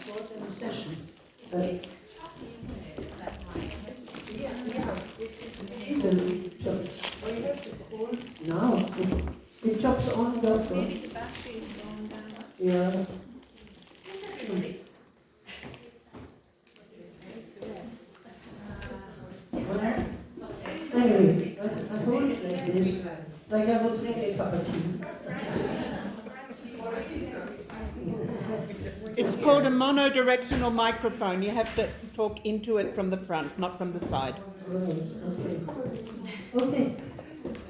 important session. Yeah, it is. We have to call now. It chops on the phone. Maybe the battery is going down. Yeah. Anyway, I hold it like this, like I would drink a cup of tea. It's called a monodirectional microphone. You have to talk into it from the front, not from the side. Right, okay. Okay.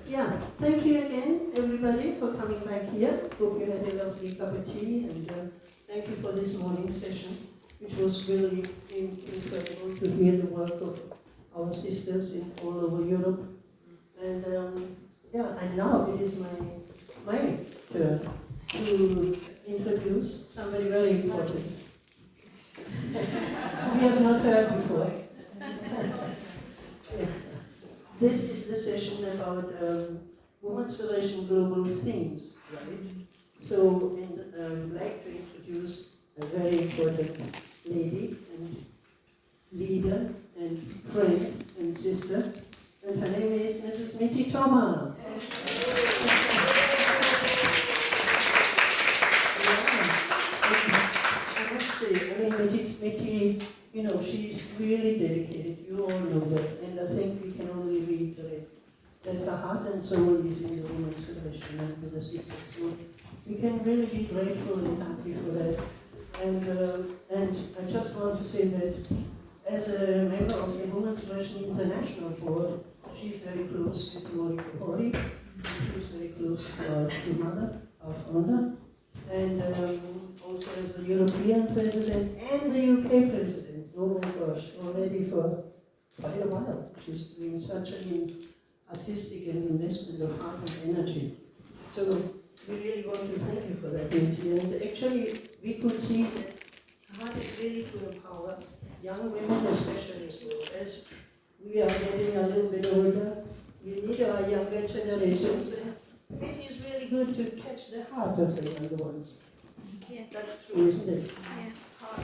Yeah, thank you again, everybody, for coming back here. Hope you had a lovely cup of tea, and thank you for this morning session, which was really incredible to hear the work of our sisters in all over Europe. And and now it is my turn to introduce somebody very important. We have not heard before. Yeah. This is the session about Women's Federation Global Themes, right? So I would like to introduce a very important lady and leader and friend and sister, and her name is Mrs. Mitty Thoma. I must say, I mean, Mitty, you know, she's really dedicated. You all know that, and I think we can only reiterate that her heart and soul is in the Women's Federation and with the sisters. So we can really be grateful and happy for that. And I just want to say that as a member of the Women's Federation International Board, she's very close with Monica Pori. She's very close to our mother, our founder, and also as the European president and the UK president. Oh my gosh, already for quite a while. She's doing such an artistic and investment of heart and energy. So we really want to thank you for that, Mitty. And actually, we could see that heart is really to empower young women, especially as we are getting a little bit older. We need our younger generations. It is really good to catch the heart of the younger ones. Yeah. That's true, isn't it? Yeah.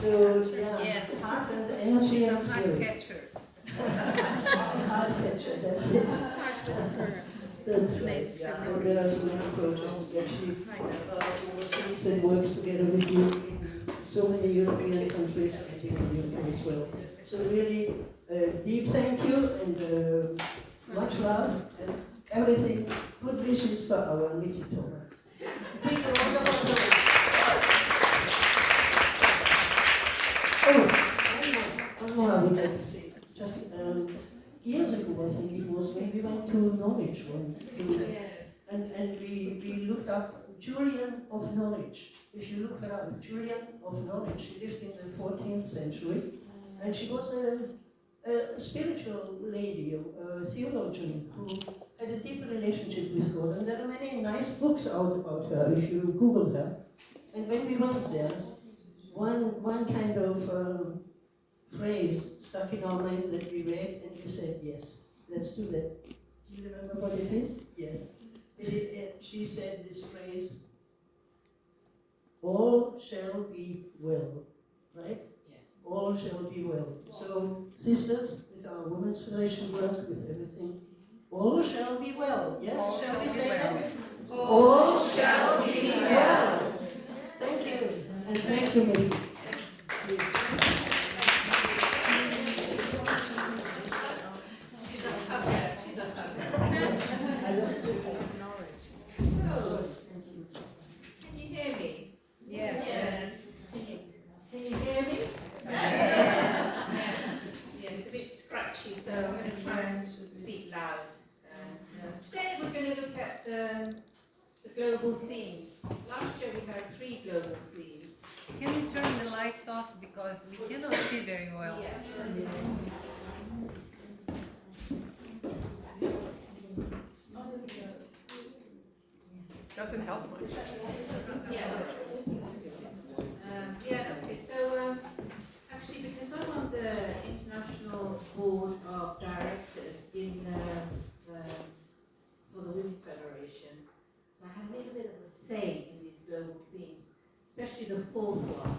So, yeah, Yes. heart and energy and Heart spirit. catcher. Heart catcher, that's it. Heart whisperer. That's the right. name Yeah. for And there are so many projects that she I know. oversees and works together with you in so many European countries, I think in the UK as well. So really, deep thank you and much love and everything. Good wishes for our Mitty Thoma. Big round of applause. One more I would like to say. Just years ago, I think it was, we went to Norwich once. And we looked up Julian of Norwich. If you look her up, Julian of Norwich, she lived in the 14th century, and she was a spiritual lady, a theologian who had a deep relationship with God. And there are many nice books out about her if you Google her. And when we went there, one kind of phrase stuck in our mind that we read, and we said, yes, let's do that. Do you remember what it is? Yes. She said this phrase, all shall be well, right? Yeah. All shall be well. So, sisters, with our Women's Federation work, with everything, all shall be well. Yes, all shall we say that? All shall be well. Thank you. And thank you, Mitty. Please. Can you hear me? Yes. Yes. Can you hear me? Yeah, it's a bit scratchy, so I'm going to try and speak loud. Today we're going to look at the global themes. Last year we had 3 global themes. Can you turn the lights off because we cannot see very well? Doesn't help much. Okay, so actually because I'm on the International Board of Directors for the Women's Federation, so I have a little bit of a say in these global themes, especially the 4th one.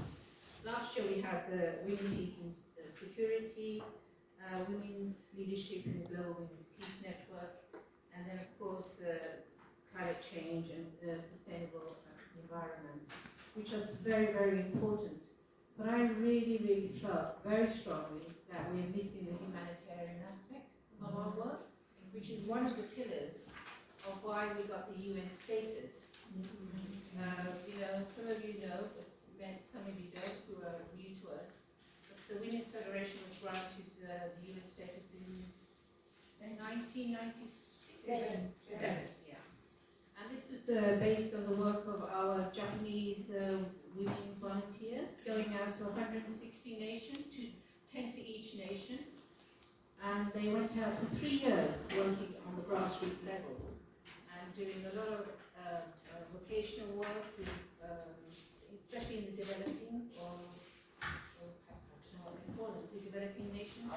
Last year we had the Women, Peace and Security, Women's Leadership in the Global Women's Peace Network, and then of course climate change and sustainable environment, which was very, very important. But I really, really felt very strongly that we're missing the humanitarian aspect of our work, which is one of the pillars of why we got the UN status. You know, some of you know, but some of you don't, who are new to us. But the Women's Federation was granted the UN status in 1997. Yeah. And this was based on the work of our Japanese women volunteers, going out to 160 nations, 10 to each nation. And they went out for 3 years working on the grassroots level and doing a lot of vocational work, especially in the developing or I don't know what they call it, the developing nations.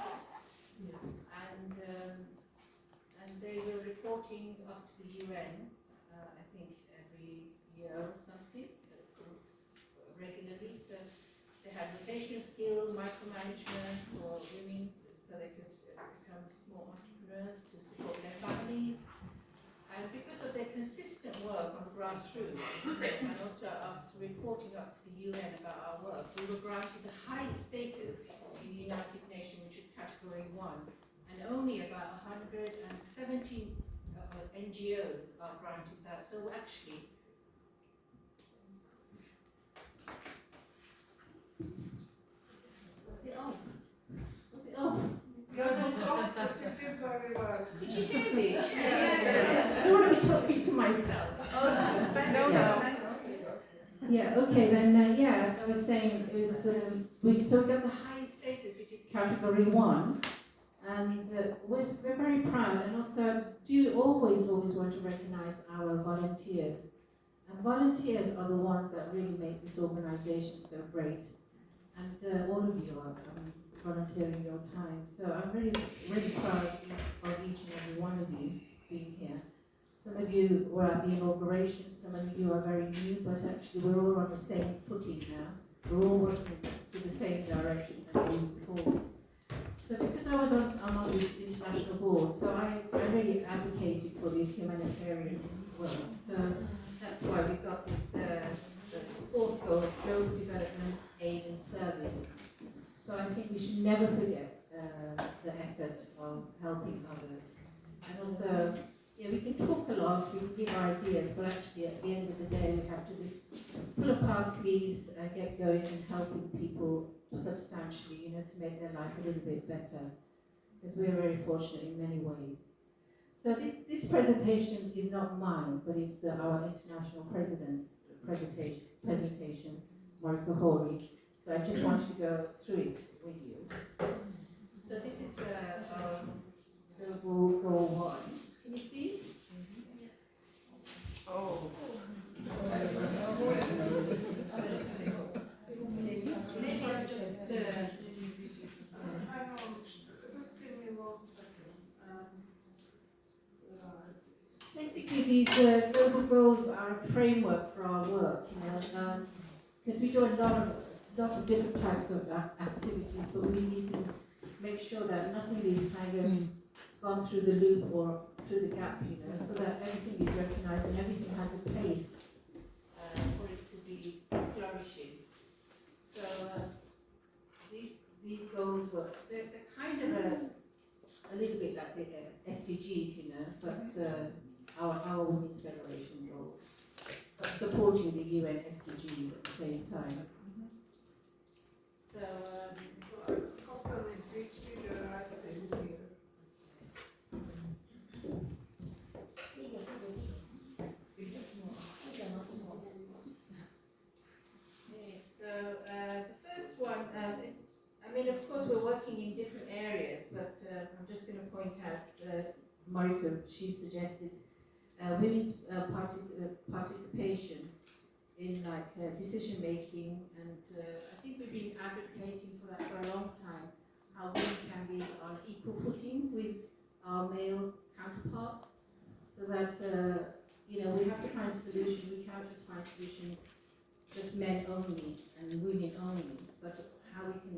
Yeah. And they were reporting up to the UN, I think every year or something, regularly. So they had vocational skills, micromanagement for women, so they could become small entrepreneurs to support their families. And because of their consistent work on grassroots, and also us reporting up to the UN about our work, we were granted the highest status in the United Nations, which is category 1. And only about 170 NGOs are granted that. So actually, was it off? Was it off? No, it's off, but you did very well. Did you hear me? Yes. I don't want to be talking to myself. Oh, that's better. No. Yeah, okay, then, yeah, as I was saying, it was, we got the highest status, which is category 1, and we're very proud, and also do always want to recognize our volunteers. And volunteers are the ones that really make this organization so great, and all of you are volunteering your time. So I'm really, really proud of each and every one of you being here. Some of you were at the inauguration, some of you are very new, but actually we're all on the same footing now. We're all working to the same direction and moving forward. So because I was on this international board, so I really advocated for this humanitarian work. So that's why we got this the 4th goal of global development, aid and service. So I think we should never forget the effort of helping others. And also, yeah, we can talk a lot, we can give our ideas, but actually at the end of the day, we have to pull up our sleeves and get going and helping people substantially, you know, to make their life a little bit better. Because we're very fortunate in many ways. So this presentation is not mine, but it's our international president's presentation, Marika Hori. So I just want to go through it with you. So this is global goal 1. Can you see? Oh. Maybe it's just Hang on, just give me 1 second. basically these global goals are a framework for our work, you know, because we do a lot of different types of activities, but we need to make sure that nothing is kind of gone through the loop or through the gap, you know, so that everything is recognized and everything has a place for it to be flourishing. So these goals were, they're kind of a little bit like the SDGs, you know, but our Women's Federation goals, but supporting the UN SDGs at the same time. So, the first one, I mean, of course, we're working in different areas, but I'm just going to point out, Marika, she suggested women's participation in decision making, and I think we've been advocating for that for a long time, how women can be on equal footing with our male counterparts, so that, you know, we have to find a solution. We can't just find a solution just men only and women only, but how we can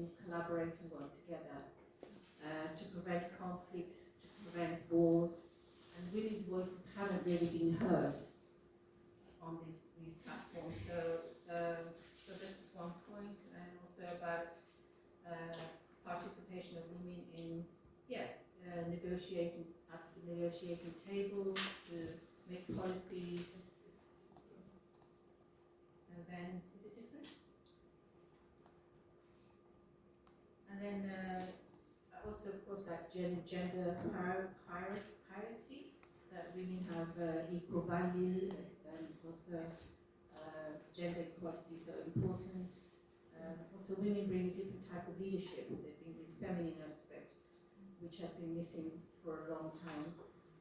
collaborate and work together to prevent conflict, to prevent wars, and women's voices haven't really been heard on these platforms. So this is one point, and also about participation of women in negotiating at the negotiating table to make policies. And then is it different? And then also, of course, like gender parity, that women have equal value, and also gender equality is so important. Also, women bring a different type of leadership. They bring this feminine aspect, which has been missing for a long time.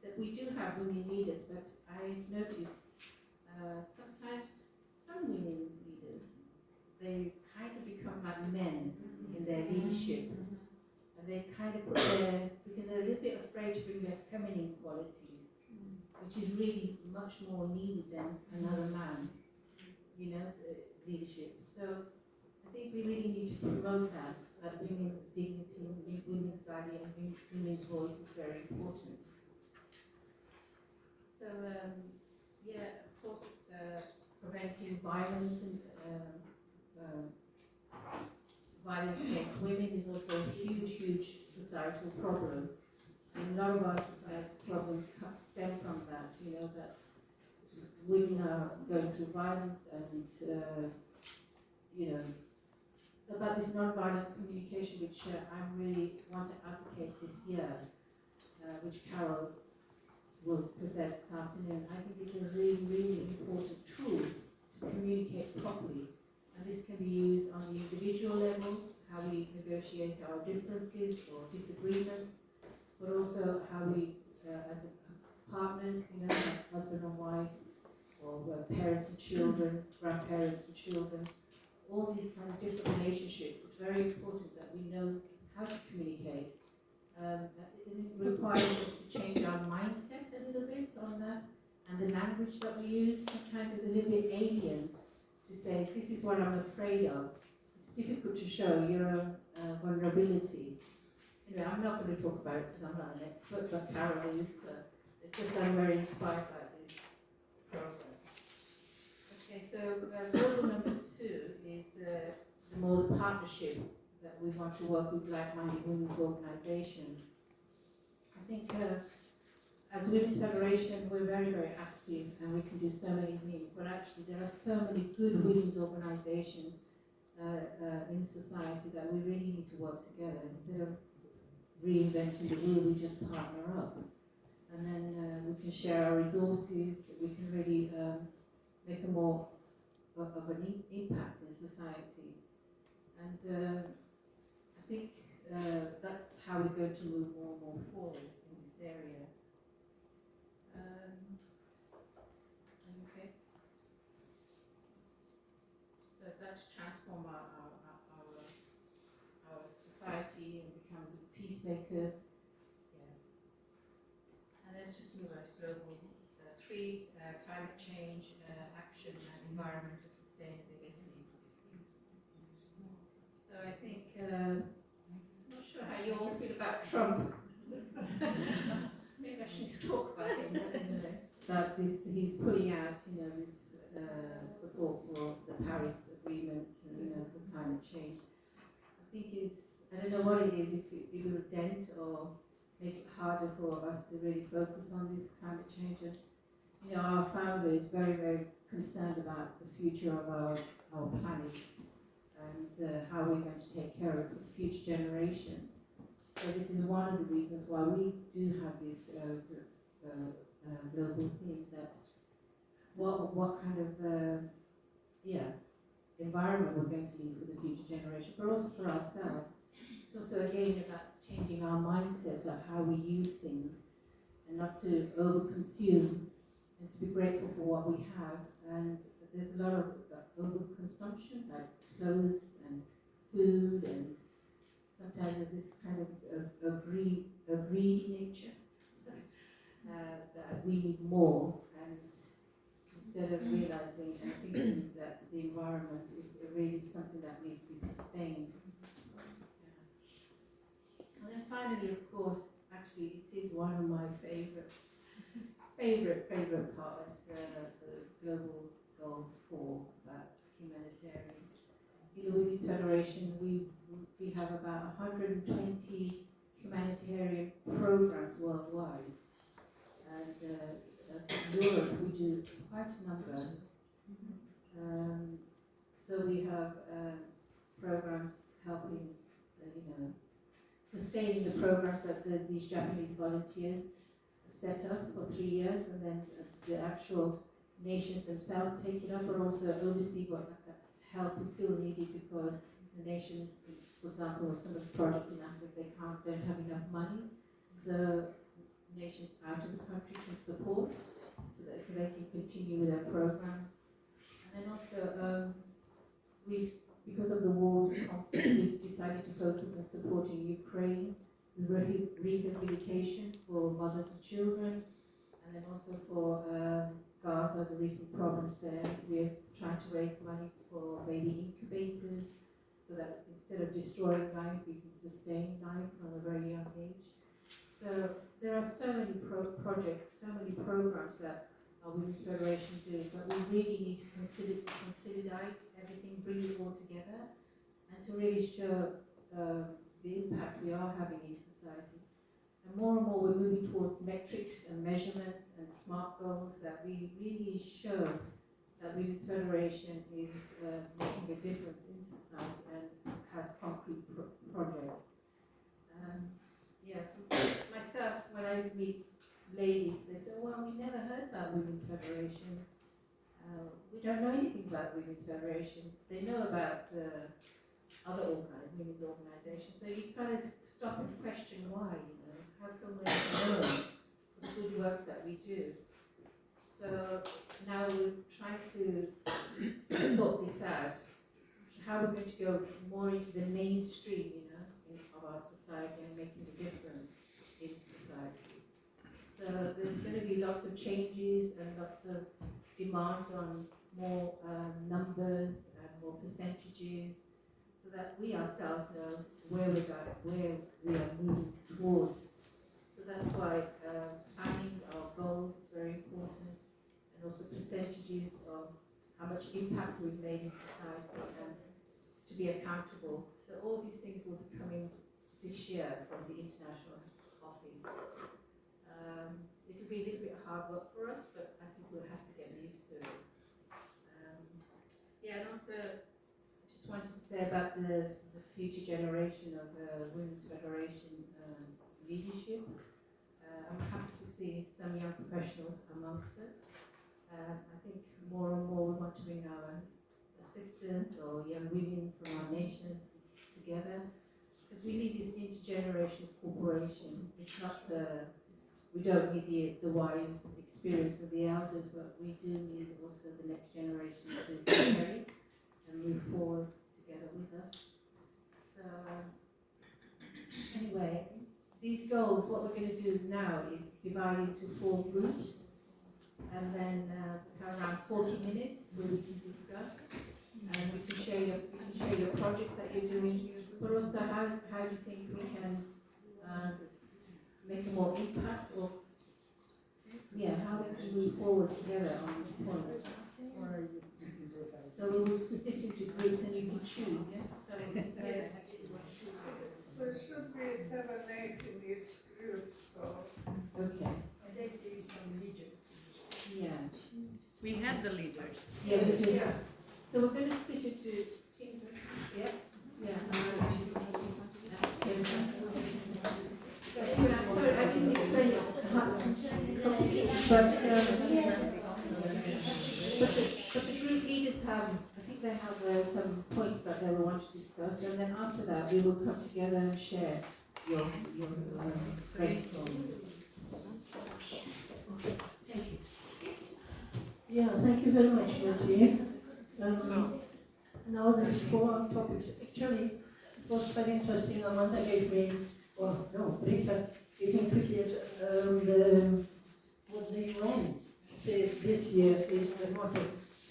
That we do have women leaders, but I noticed sometimes some women leaders, they kind of become like men in their leadership. And they kind of put their, because they're a little bit afraid to bring their feminine qualities, which is really much more needed than another man, you know, leadership. So I think we really need to promote that women's dignity, women's value, and women's voice is very important. So, of course, preventing violence and violence against women is also a huge societal problem. And a lot of our societal problems stem from that, you know, that women are going through violence and, you know, about this non-violent communication, which I really want to advocate this year, which Carol will present this afternoon. I think it's a really important tool to communicate properly. And this can be used on the individual level, how we negotiate our differences or disagreements, but also how we, as partners, you know, like husband and wife, or parents and children, grandparents and children, all these kind of different relationships. It's very important that we know how to communicate. It requires us to change our mindset a little bit on that, and the language that we use sometimes is a little bit alien. To say, this is what I'm afraid of. It's difficult to show your own vulnerability. Anyway, I'm not going to talk about it because I'm not an expert, but Carol is. It's just I'm very inspired by this program. Okay, so goal number 2 is the more partnership that we want to work with like-minded women's organisations. I think as Women's Federation, we're very active and we can do so many things, but actually there are so many good women's organisations in society that we really need to work together. Instead of reinventing the wheel, we just partner up. And then we can share our resources, we can really make a more of an impact in society. And I think that's how we're going to move more and more forward in this area. Okay. So that's transform our society and become peacemakers. Yeah. And let's just move on to global 3, climate change, action, and environmental sustainability. So I think, I'm not sure how you all feel about Trump. Maybe I shouldn't talk about him, but anyway. But he's pulling out, you know, this support for the Paris Agreement, you know, for climate change. I think I don't know what it is, if it will dent or make it harder for us to really focus on this climate change. And, you know, our founder is very concerned about the future of our planet and how we're going to take care of it for the future generation. So this is one of the reasons why we do have this global thing, that what kind of environment we're going to leave for the future generation, but also for ourselves. It's also again about changing our mindsets of how we use things and not to overconsume and to be grateful for what we have. And there's a lot of overconsumption, like clothes and food, and sometimes there's this kind of greedy nature. That we need more, and instead of realizing and thinking that the environment is really something that needs to be sustained. finally, of course, actually, it is one of my favorite parts, the global goal for humanitarian. In the Women's Federation, we have about 120 humanitarian programs worldwide, and in Europe we do quite a number. So we have programs helping, sustaining the programs that these Japanese volunteers set up for 3 years, and then the actual nations themselves take it up, but also oversee what help is still needed because the nation, for example, some of the projects in Africa, don't have enough money, so nations out of the country can support so that they can continue with their programs. And then also, because of the wars and conflict, we've decided to focus on supporting Ukraine, rehabilitation for mothers and children, and then also for Gaza, the recent problems there. We're trying to raise money for baby incubators so that instead of destroying life, we can sustain life from a very young age. So there are so many projects, so many programs that our Women's Federation do, but we really need to consolidate everything, bring it all together, and to really show the impact we are having in society. And more we're moving towards metrics and measurements and smart goals that we really show that Women's Federation is making a difference in society and has concrete projects. Myself, when I meet ladies, they say, well, we never heard about Women's Federation. We don't know anything about Women's Federation. They know about other women's organisations. So you kind of stop and question why, how come we're not known for the good works that we do? So now we're trying to sort this out. How we're going to go more into the mainstream, of our society and making a difference in society. So there's going to be lots of changes and lots of demands on more numbers and more percentages, so that we ourselves know where we are moving towards. So that's why planning our goals is very important, and also percentages of how much impact we've made in society and to be accountable. So all these things will be coming this year from the international office. It'll be a little bit hard work for us, but I think we'll have to get used to it. And also, I just wanted to say about the future generation of Women's Federation leadership. I'm happy to see some young professionals amongst us. I think more and more we want to bring our assistants or young women from our nations together, because we need this intergenerational cooperation. It's not, we don't need the wise experience of the elders, but we do need also the next generation to inherit and move forward together with us. So anyway, these goals, what we're going to do now is divide into 4 groups, and then around 40 minutes where we can discuss, and we can share your projects that you're doing, but also how do you think we can make a more impact, or how we can move forward together on this point. So we'll split into groups and you can choose, So it should be 7, 8 in each group, so. Okay. And then there is some leaders. Yeah. We have the leaders. Yeah, we do. Yeah. So we're going to split it to team. Yeah. Yeah. I'm sorry, I didn't explain it completely, but the group leaders have, I think they have some points that they will want to discuss, and then after that we will come together and share your brainstorming. Thank you. Yeah, thank you very much, Reggie. Now there's 4 topics. Actually, it was very interesting. Amanda gave me, Rita gave me quickly what the UN says this year is the motto.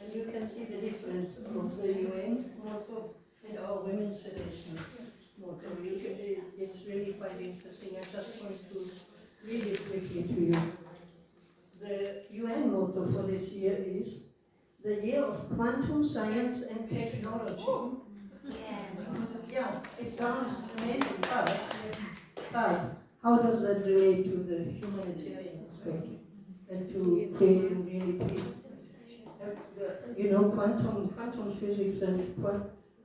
And you can see the difference of the UN motto and our Women's Federation motto. The it's really quite interesting. I just want to read it quickly to you. The UN motto for this year is the year of quantum science and technology. Yeah, it sounds amazing, but how does that relate to the humanitarian aspect and to creating really peace? You know, quantum physics and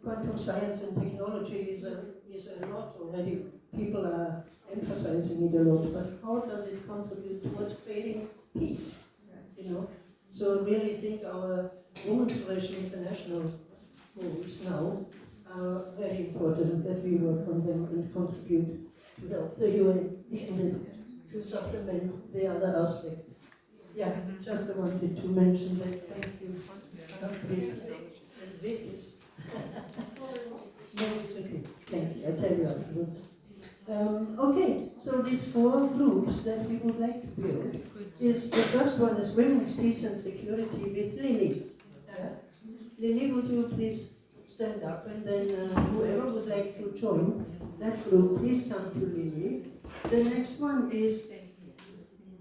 quantum science and technology is a lot already. People are emphasizing it a lot, but how does it contribute towards creating peace? You know, so I really think our Women's Relations International moves now are very important that we work on them and contribute to help the UN, isn't it, to supplement the other aspect. Yeah, just I wanted to mention that. Thank you. No, it's okay. Thank you. I'll tell you afterwards. Okay, so these 4 groups that we would like to build is, the first one is Women's Peace and Security with Lily. Yeah? Lily, would you please stand up, and then whoever would like to join that group, please come to Lily. The next one is,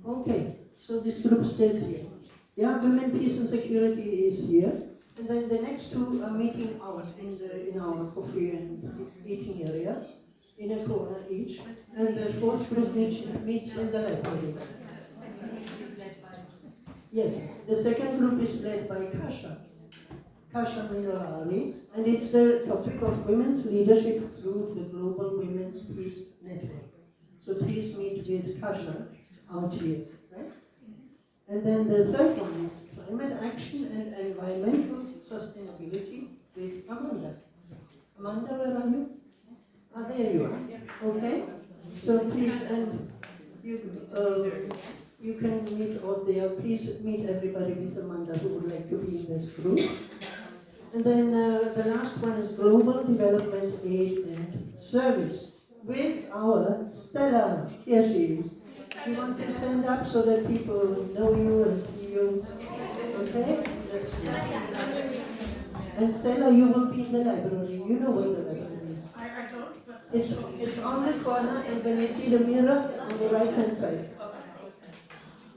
okay, so this group stays here. Yeah, Women, Peace and Security is here. And then the next 2 are meeting out in our coffee and eating area, in a corner each. And the 4th group meets in the library. Yes, the second group is led by Kasha Minorari, and it's the topic of women's leadership through the Global Women's Peace Network. So please meet with Kasha out here, right? And then the third one is climate action and environmental sustainability with Amanda. Amanda, where are you? Ah, there you are. Okay. So please, and you can meet out there. Please meet everybody with Amanda who would like to be in this group. And then the last one is Global Development Aid and Service with our Stella. Here she is. You want to stand up so that people know you and see you? Okay? That's good. And Stella, you will be in the library. You know where the library is. I don't, but... It's on the corner, and when you see the mirror, on the right-hand side.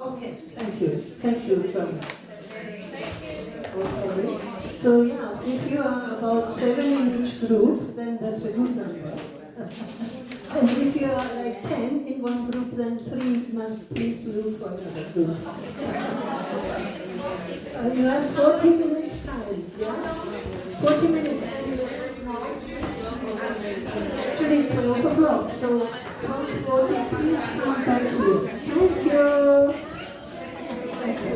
Okay, thank you. Thank you very much. Okay. So yeah, if you are about 7 in each group, then that's a good number. And if you are like 10 in one group, then 3 must please look for another group. You have 40 minutes time, yeah? 40 minutes. Actually, it's an open block, so once 40, please come back here. Thank you. Thank you.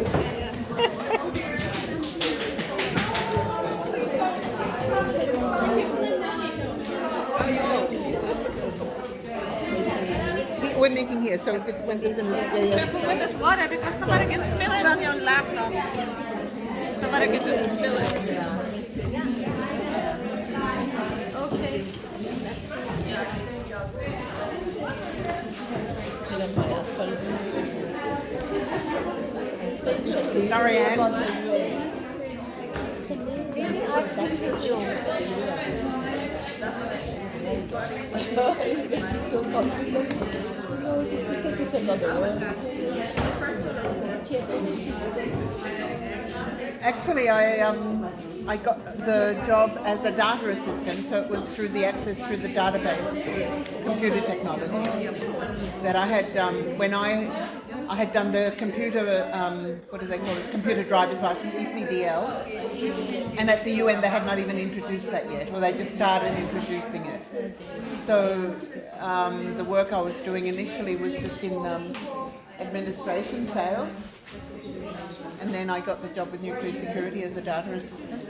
We're making here, so just when there's a Careful with this water because somebody can spill it on your laptop. Somebody can just spill it. Okay. Because it's another one. Actually, I got the job as a data assistant, so it was through the access through the database, through computer technology, that I had when I had done the computer, what do they call it, computer driver's license, ECDL, and at the UN they had not even introduced that yet, or they just started introducing it. So the work I was doing initially was just in administration, sales, and then I got the job with nuclear security as a data assistant.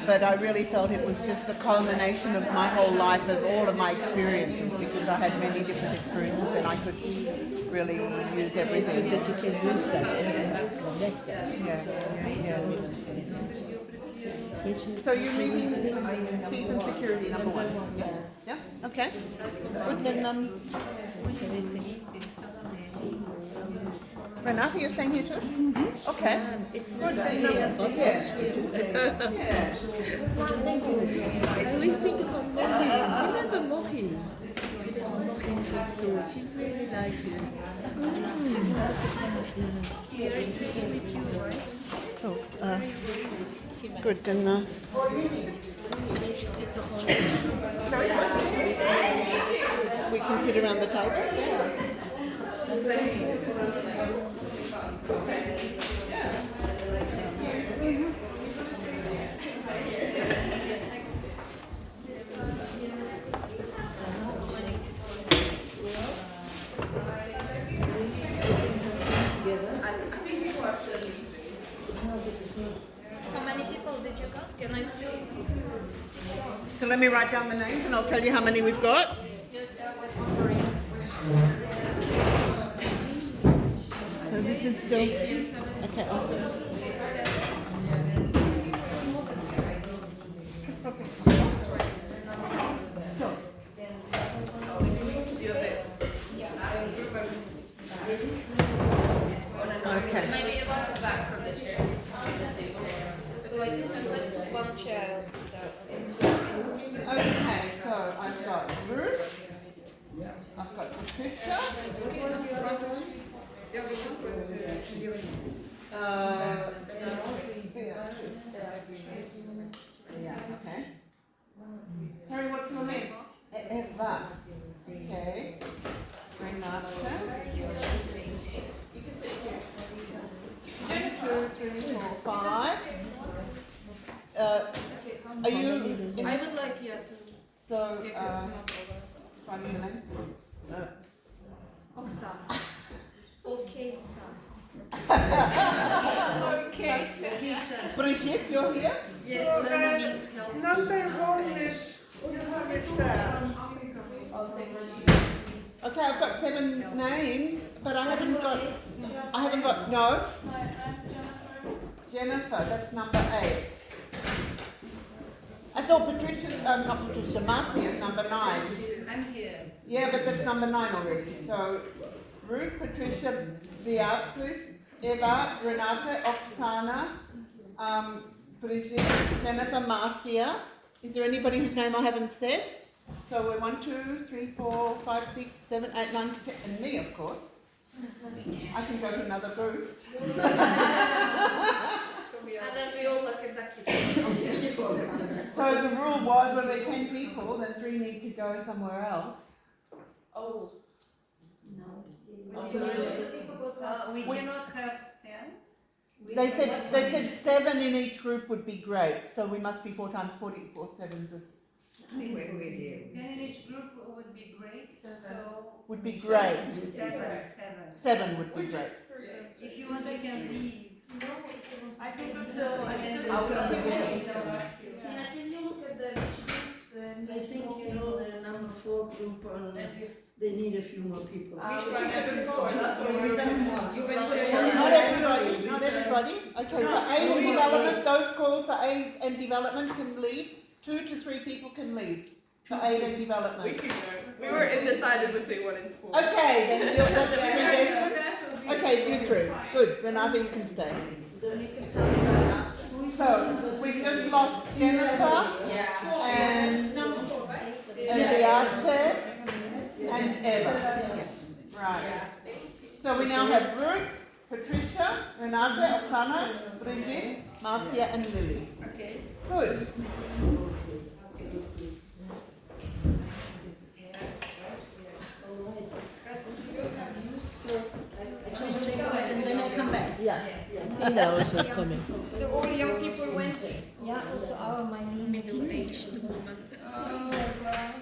But I really felt it was just the culmination of my whole life, of all of my experiences, because I had many different experiences and I could really use everything. That you can use that and connect that. Yeah. So you're moving peace and security, number 1. Yeah? Okay. Good, then Renata, you're staying here too? Mm-hmm. Okay. It's Good. nice Yeah. I listened to Mohi. Remember Mohi? so she really liked you. We are staying with you, right? Oh, good, then we can sit around the table. How many people did you got? Can I still? So let me write down the names and I'll tell you how many we've got. So this is still... Okay. Okay. Maybe you want us back from the chair. Otherwise, let's put one chair. Okay, so I've got Ruth, I've got Patricia, yeah, okay. Sorry, what's your name? Eva. Okay. Renata. 1, 2, 3, 4, 5. Are you? I would like you to. So, finding the next one. Oksana. Okay, son. Brigitte, you're here? Yes, Sana means health. Number 1 is Uzbekistan. Okay, I've got 7 names, but I haven't got, no. Jennifer, that's number 8. I thought Patricia, not Patricia, Marcy is number 9. I'm here. Yeah, but that's number 9 already. So, Ruth, Patricia, Beatrice, Eva, Renata, Oksana, Brigitte, Jennifer, Marcia. Is there anybody whose name I haven't said? So we're 1, 2, 3, 4, 5, 6, 7, 8, 9, 10, and me, of course. I can go to another group. And then we all look at the kids. So the rule was when there are 10 people, then 3 need to go somewhere else. Oh. We cannot have 10. They said 7 in each group would be great. So we must be 4 times 40, 4 sevens. 10 in each group would be great. So Would be great. 7. 7 would be great. If you want, I can leave. I think Can you look at the which groups? I think, you know, the number 4 group, they need a few more people. Not everybody. Okay, so aid and development, those called for aid and development can leave. 2 to 3 people can leave for aid and development. We were undecided between 1 and 4. Okay, then you're that's 3 days. Okay, you 3. Good, Renata, you can stay. So, we've just lost Jennifer and Beate and Eva. Right. So we now have Ruth, Patricia, Renata, Oksana, Brigitte, Marcia and Lily. Okay. Good. And then I come back. Yeah, he knows what's coming. So all young people went. Yeah, also our my Middle-aged woman. Oh, wow.